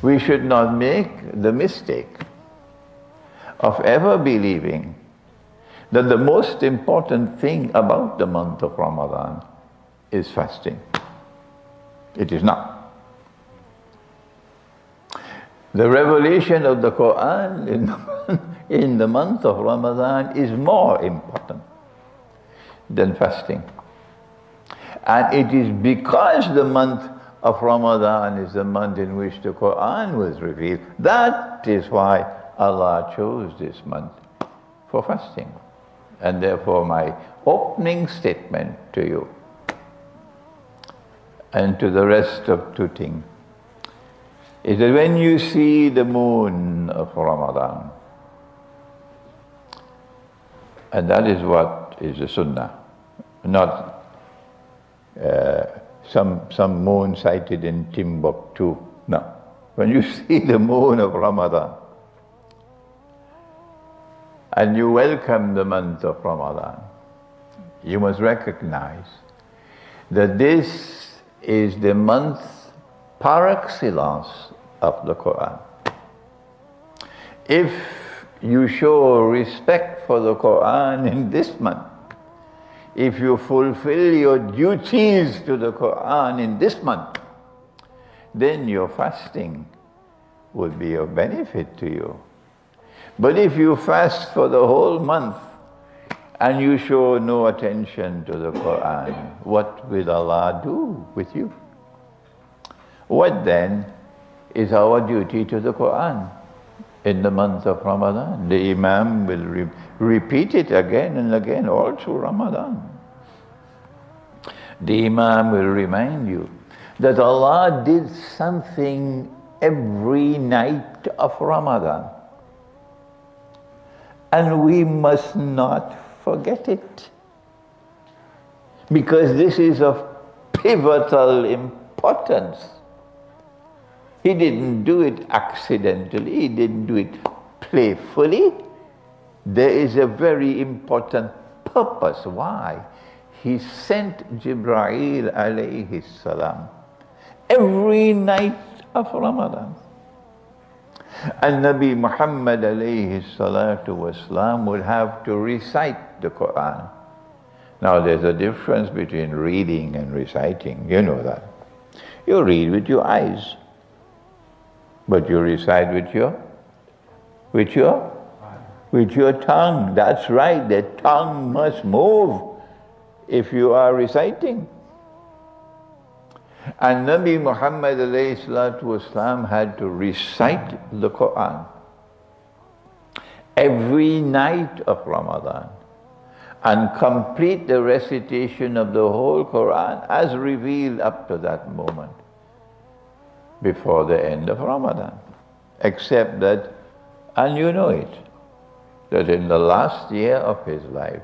We should not make the mistake of ever believing that the most important thing about the month of Ramadan is fasting. It is not. The revelation of the Quran in the month of Ramadan is more important than fasting. And it is because the month of Ramadan is the month in which the Quran was revealed. That is why Allah chose this month for fasting. And therefore my opening statement to you and to the rest of Tuting is that when you see the moon of Ramadan, and that is what is the Sunnah, not some moon sighted in Timbuktu. No. When you see the moon of Ramadan and you welcome the month of Ramadan, you must recognize that this is the month par excellence of the Quran. If you show respect for the Quran in this month, if you fulfill your duties to the Quran in this month, then your fasting will be of benefit to you. But if you fast for the whole month and you show no attention to the Quran, what will Allah do with you? What then is our duty to the Quran in the month of Ramadan? The Imam will repeat it again and again all through Ramadan. The Imam will remind you that Allah did something every night of Ramadan. And we must not forget it. Because this is of pivotal importance. He didn't do it accidentally, he didn't do it playfully. There is a very important purpose. Why? He sent Jibreel alayhi salam every night of Ramadan. And Nabi Muhammad alayhi salatu wasalam would have to recite the Quran. Now there's a difference between reading and reciting, you know that. You read with your eyes, but you recite with your tongue. That's right, the tongue must move if you are reciting. And Nabi Muhammad alayhi salatu wasalam had to recite the Quran every night of Ramadan and complete the recitation of the whole Quran as revealed up to that moment before the end of Ramadan. Except that, and you know it, that in the last year of his life,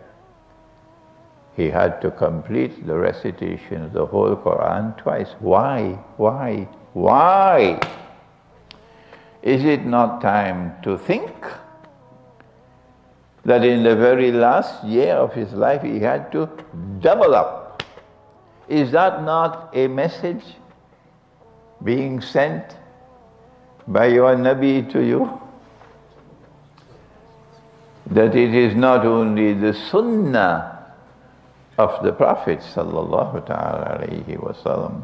he had to complete the recitation of the whole Quran twice. Why? Why? Why? Is it not time to think that in the very last year of his life he had to double up? Is that not a message being sent by your Nabi to you? That it is not only the Sunnah of the Prophet sallallahu ta'ala alayhi wa sallam,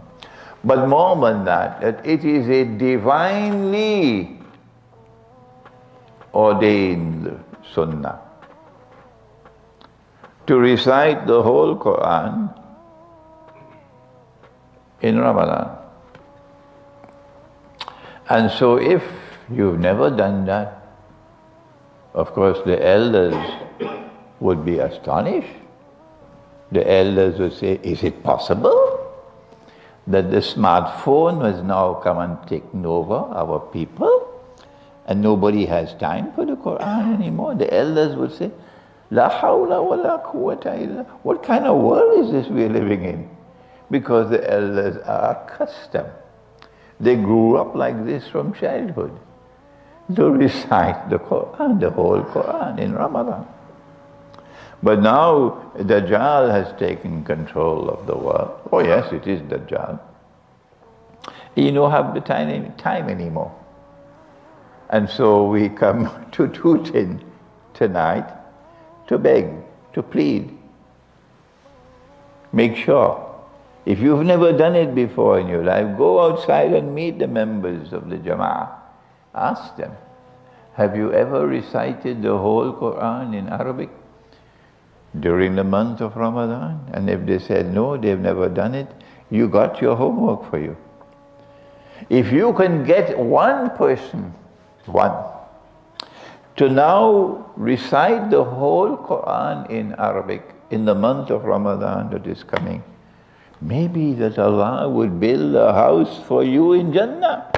but more than that, that it is a divinely ordained Sunnah to recite the whole Quran in Ramadan. And so if you've never done that, of course the elders would be astonished. The elders would say, is it possible that the smartphone has now come and taken over our people and nobody has time for the Quran anymore? The elders would say, La hawla wa la quwwata illa. What kind of world is this we're living in? Because the elders are accustomed. They grew up like this from childhood to recite the Quran, the whole Quran in Ramadan. But now Dajjal has taken control of the world. Oh yes, it is Dajjal. You don't have the time anymore. And so we come to Tooting tonight to beg, to plead. Make sure. If you've never done it before in your life, go outside and meet the members of the Jama'ah. Ask them, have you ever recited the whole Quran in Arabic during the month of Ramadan? And if they said no, they've never done it, you got your homework for you. If you can get one person, to now recite the whole Quran in Arabic in the month of Ramadan that is coming, maybe that Allah would build a house for you in Jannah.